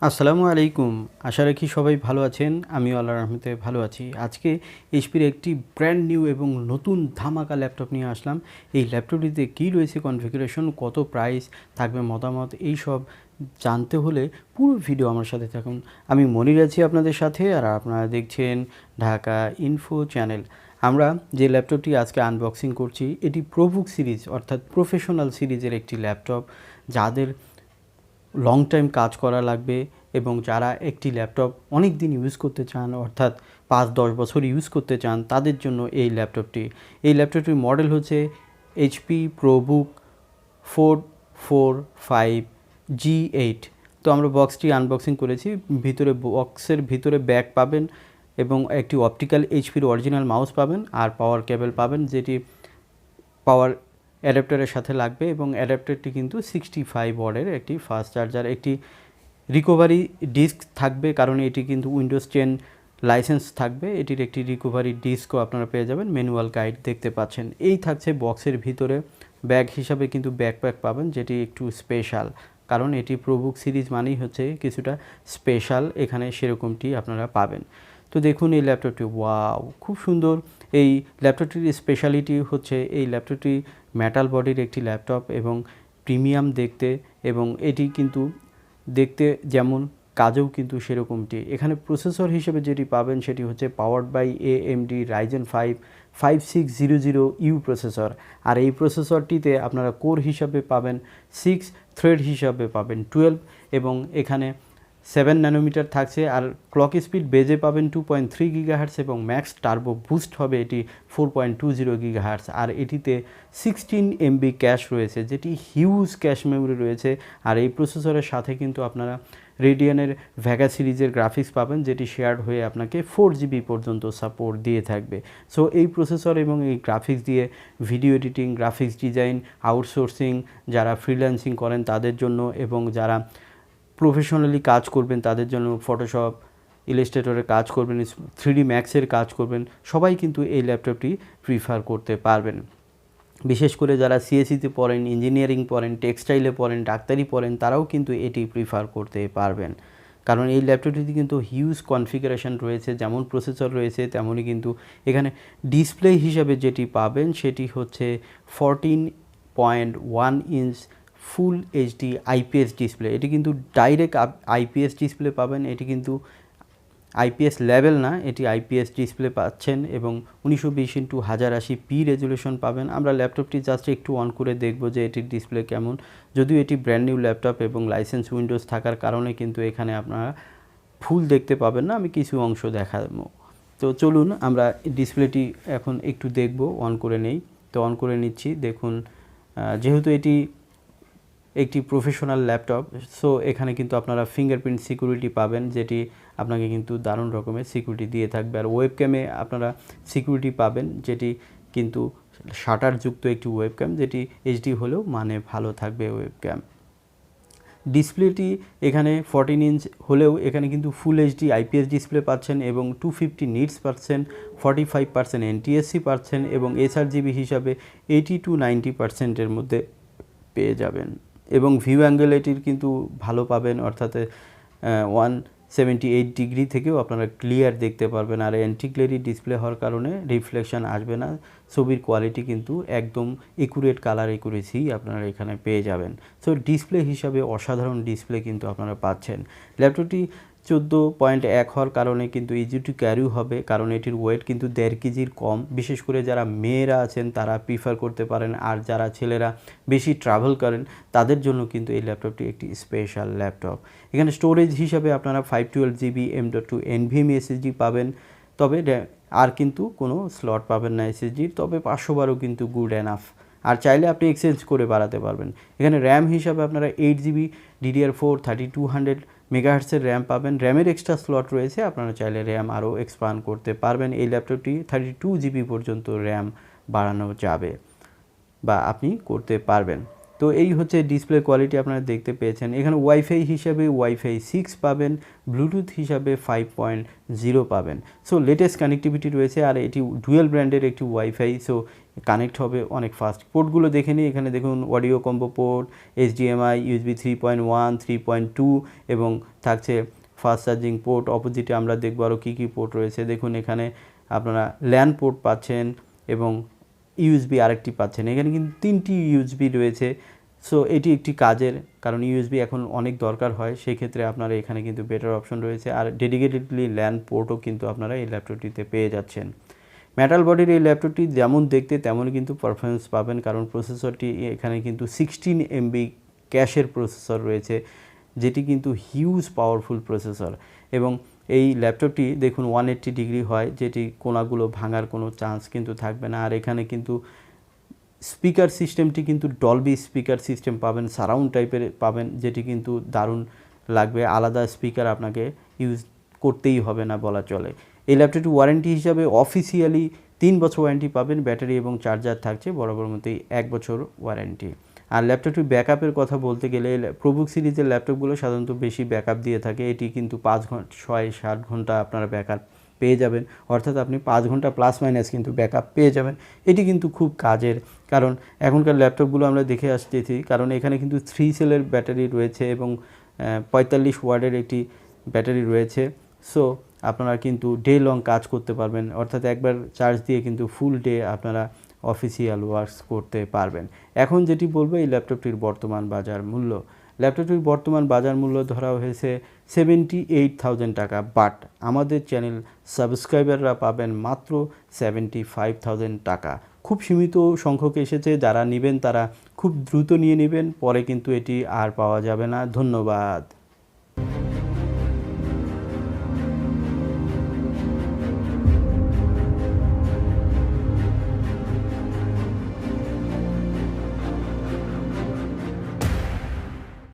আসসালামু আলাইকুম। আশা রাখি সবাই ভালো আছেন। আমিও আল্লাহর রহমতে ভালো আছি। আজকে এইচপির একটি ব্র্যান্ড নিউ এবং নতুন ধামাকা ল্যাপটপ নিয়ে আসলাম। এই ল্যাপটপটিতে কী রয়েছে, কনফিগারেশন, কত প্রাইস থাকবে, মতামত, এই সব জানতে হলে পুরো ভিডিও আমার সাথে থাকুন। আমি মনির আছি আপনাদের সাথে, আর আপনারা দেখছেন ঢাকা ইনফো চ্যানেল। আমরা যে ল্যাপটপটি আজকে আনবক্সিং করছি এটি প্রোবুক সিরিজ অর্থাৎ প্রফেশনাল সিরিজের একটি ল্যাপটপ। যাদের লং টাইম কাজ করা লাগবে এবং যারা একটি ল্যাপটপ অনেক দিন ইউজ করতে চান, অর্থাৎ 5-10 বছর ইউজ করতে চান, তাদের জন্য এই ল্যাপটপটির মডেল হচ্ছে এইচপি প্রোবুক 445G8। তো আমরা বক্সটি আনবক্সিং করেছি। বক্সের ভিতরে ব্যাগ পাবেন এবং একটি অপটিক্যাল এইচপির অরিজিনাল মাউস পাবেন আর পাওয়ার কেবল পাবেন, যেটি পাওয়ার অ্যাডাপ্টারের সাথে লাগবে। এবং অ্যাডাপ্টারটি কিন্তু 65 ওয়াটের একটি ফাস্ট চার্জার। একটি রিকভারি ডিস্ক থাকবে, কারণ এটি কিন্তু উইন্ডোজ 10 লাইসেন্স থাকবে। এটির একটি রিকভারি ডিস্কও আপনারা পেয়ে যাবেন। ম্যানুয়াল গাইড দেখতে পাচ্ছেন। এই থাকছে বক্সের ভিতরে। ব্যাগ হিসাবে কিন্তু ব্যাকপ্যাক পাবেন, যেটি একটু স্পেশাল, কারণ এটি প্রোবুক সিরিজ মানেই হচ্ছে কিছুটা স্পেশাল। এখানে সেরকমটি আপনারা পাবেন। তো দেখুন এই ল্যাপটপটি, ওয়াও, খুব সুন্দর। এই ল্যাপটপটির স্পেশালিটি হচ্ছে এই ল্যাপটপটি মেটাল বডির একটি ল্যাপটপ এবং প্রিমিয়াম দেখতে, এবং এটি কিন্তু দেখতে যেমন কাজেও কিন্তু সেরকমটি। এখানে প্রসেসর হিসেবে যেটি পাবেন সেটি হচ্ছে powered by AMD Ryzen 5 5600U processor. আর এই প্রসেসরটিতে আপনারা কোর হিসাবে পাবেন 6, থ্রেড হিসাবে পাবেন 12, এবং এখানে 7 ন্যানোমিটার থাকছে। আর ক্লক স্পিড বেজে পাবেন 2.3 GHz এবং ম্যাক্স টার্বো বুস্ট হবে এটি 4.20 GHz। আর এটিতে 16 MB ক্যাশ রয়েছে, যেটি হিউজ ক্যাশ মেমোরি রয়েছে। আর এই প্রসেসরের সাথে কিন্তু আপনারা রেডিয়ানের ভেগা সিরিজের গ্রাফিক্স পাবেন, যেটি শেয়ার্ড হয়ে আপনাকে 4GB পর্যন্ত সাপোর্ট দিয়ে থাকবে। সো এই প্রসেসর এবং এই গ্রাফিক্স দিয়ে video editing, graphics design, outsourcing, যারা ফ্রিল্যান্সিং করেন তাদের জন্য, এবং যারা প্রফেশনালি কাজ করবেন তাদের জন্য, ফটোশপ, ইলাস্ট্রেটরের কাজ করবেন, 3D ম্যাক্সের কাজ করবেন, সবাই কিন্তু এই ল্যাপটপটি প্রিফার করতে পারবেন। বিশেষ করে যারা সিএসসিতে পড়েন, ইঞ্জিনিয়ারিং পড়েন, টেক্সটাইলে পড়েন, ডাক্তারি পড়েন, তারাও কিন্তু এটি প্রিফার করতে পারবেন। কারণ এই ল্যাপটপটিতে কিন্তু হিউজ কনফিগারেশন রয়েছে, যেমন প্রসেসর রয়েছে তেমনই কিন্তু এখানে ডিসপ্লে হিসাবে যেটি পাবেন সেটি হচ্ছে 14.1 inch full HD IPS display. এটি কিন্তু ডাইরেক্ট আইপিএস ডিসপ্লে পাবেন। এটি কিন্তু আইপিএস লেভেল না, এটি আইপিএস ডিসপ্লে পাচ্ছেন এবং 1920x1080p রেজুলেশন পাবেন। আমরা ল্যাপটপটি জাস্ট একটু অন করে দেখব যে এটির ডিসপ্লে কেমন। যদিও এটি ব্র্যান্ড নিউ ল্যাপটপ এবং লাইসেন্স উইন্ডোজ থাকার কারণে কিন্তু এখানে আপনারা ফুল দেখতে পাবেন না, আমি কিছু অংশ দেখাবো। তো চলুন আমরা ডিসপ্লেটি এখন একটু দেখব, অন করে নেই। তো অন করে নিচ্ছি। দেখুন, যেহেতু এটি একটি প্রফেশনাল ল্যাপটপ, সো এখানে কিন্তু আপনারা ফিঙ্গারপ্রিন্ট সিকিউরিটি পাবেন, যেটি আপনাকে কিন্তু দারুণ রকমের সিকিউরিটি দিয়ে থাকবে। আর ওয়েবক্যামে আপনারা সিকিউরিটি পাবেন, যেটি কিন্তু শাটারযুক্ত একটি ওয়েবক্যাম, যেটি এইচডি হলেও মানে ভালো থাকবে ওয়েবক্যাম। ডিসপ্লেটি এখানে 14 ইঞ্চ হলেও এখানে কিন্তু ফুল এইচডি আইপিএস ডিসপ্লে পাচ্ছেন এবং 250 নিটস পাচ্ছেন, 45% এনটিএসসি পাচ্ছেন এবং এসআরজিবি হিসাবে 80 to 90%-এর মধ্যে পেয়ে যাবেন। এবং ভিউ অ্যাঙ্গেল এটির কিন্তু ভালো পাবেন, অর্থাৎ 178 ডিগ্রি থেকেও আপনারা ক্লিয়ার দেখতে পারবেন। আর অ্যান্টি গ্লেরি ডিসপ্লে হওয়ার কারণে রিফ্লেকশন আসবে না। ছবির কোয়ালিটি কিন্তু একদম একুরেট কালার একুরেসি আপনারা এখানে পেয়ে যাবেন। সো ডিসপ্লে হিসাবে অসাধারণ ডিসপ্লে কিন্তু আপনারা পাচ্ছেন। ল্যাপটপটি 14.1 হওয়ার কারণে কিন্তু ইজি টু ক্যারিও হবে, কারণ এটির ওয়েট কিন্তু 1.5 কেজির কম। বিশেষ করে যারা মেয়েরা আছেন তারা প্রিফার করতে পারেন, আর যারা ছেলেরা বেশি ট্রাভেল করেন তাদের জন্য কিন্তু এই ল্যাপটপটি একটি স্পেশাল ল্যাপটপ। এখানে স্টোরেজ হিসাবে আপনারা 512GB M.2 NVMe SSD পাবেন, তবে আর কিন্তু কোনো স্লট পাবেন না এসএসডির, তবে 512 কিন্তু গুড এনাফ। আর চাইলে আপনি এক্সচেঞ্জ করে বাড়াতে পারবেন। এখানে র্যাম হিসাবে আপনারা 8GB DDR4 3200 মেগাহার্টসের র্যাম পাবেন। র্যামের এক্সট্রা স্লট রয়েছে, আপনারা চাইলে র্যাম আরও এক্সপান্ড করতে পারবেন। এই ল্যাপটপটি 32GB পর্যন্ত র্যাম বাড়ানো যাবে বা আপনি করতে পারবেন। তো এই হচ্ছে ডিসপ্লে কোয়ালিটি আপনারা দেখতে পেয়েছেন। এখানে ওয়াইফাই হিসাবে ওয়াইফাই 6 পাবেন, ব্লুটুথ হিসাবে 5.0 পাবেন। সো লেটেস্ট কানেক্টিভিটি রয়েছে, আর এটি ডুয়েল ব্র্যান্ডের একটি ওয়াইফাই, সো কানেক্ট হবে অনেক ফাস্ট। পোর্টগুলো দেখে নিই, এখানে দেখুন audio combo port, HDMI, USB 3.1, 3.2 এবং থাকছে ফাস্ট চার্জিং পোর্ট। অপোজিটে আমরা দেখবো আরও কী কী পোর্ট রয়েছে। দেখুন এখানে আপনারা ল্যান পোর্ট পাচ্ছেন এবং ইউএসবি আরেকটি পাচ্ছেন। এখানে কিন্তু 3টি ইউএসবি রয়েছে। সো এটি একটি কাজের, কারণ ইউএসবি এখন অনেক দরকার হয়, সেই ক্ষেত্রে আপনারা এখানে কিন্তু বেটার অপশন রয়েছে। আর ডেডিকেটেডলি ল্যান পোর্টও কিন্তু আপনারা এই ল্যাপটপটিতে পেয়ে যাচ্ছেন। মেটাল বডির এই ল্যাপটপটি যেমন দেখতে তেমনই কিন্তু পারফরমেন্স পাবেন, কারণ প্রসেসরটি এখানে কিন্তু 16 MB ক্যাশের প্রসেসর রয়েছে, যেটি কিন্তু হিউজ পাওয়ারফুল প্রসেসর। এবং এই ল্যাপটপটি দেখুন 180 ডিগ্রি হয়, যেটি কোণাগুলো ভাঙার কোনো চান্স কিন্তু থাকবে না। আর এখানে কিন্তু স্পিকার সিস্টেমটি কিন্তু ডলবি স্পিকার সিস্টেম পাবেন, সারাউন্ড টাইপের পাবেন, যেটি কিন্তু দারুণ লাগবে। আলাদা স্পিকার আপনাকে ইউজ করতেই হবে না বলা চলে। এই ল্যাপটপটি ওয়ারেন্টি হিসাবে অফিসিয়ালি 3 বছর ওয়ারেন্টি পাবেন, ব্যাটারি এবং চার্জার থাকছে বরাবর মতোই 1 বছর ওয়ারেন্টি। আর ল্যাপটপটির ব্যাকআপের কথা বলতে গেলে প্রবুক সিরিজের ল্যাপটপগুলো সাধারণত বেশি ব্যাকআপ দিয়ে থাকে। এটি কিন্তু 5 ঘন্টা 6-7 ঘন্টা আপনারা ব্যাকআপ পেয়ে যাবেন, অর্থাৎ আপনি 5 ঘন্টা প্লাস মাইনাস কিন্তু ব্যাকআপ পেয়ে যাবেন। এটি কিন্তু খুব কাজের, কারণ এখনকার ল্যাপটপগুলো আমরা দেখে আসতেছি, কারণ এখানে কিন্তু 3 সেলের ব্যাটারি রয়েছে এবং 45 ওয়াটের একটি ব্যাটারি রয়েছে। সো আপনারা কিন্তু ডে লং কাজ করতে পারবেন, অর্থাৎ একবার চার্জ দিয়ে কিন্তু ফুল ডে আপনারা অফিসিয়াল ওয়ার্কস করতে পারবেন। এখন যেটি বলবো এই ল্যাপটপটির বর্তমান বাজার মূল্য। ল্যাপটপটির বর্তমান বাজার মূল্য ধরা হয়েছে 78,000 টাকা, বাট আমাদের চ্যানেল সাবস্ক্রাইবাররা পাবেন মাত্র 75,000 টাকা। খুব সীমিত সংখ্যক এসেছে, যারা নেবেন তারা খুব দ্রুত নিয়ে নেবেন, পরে কিন্তু এটি আর পাওয়া যাবে না। ধন্যবাদ।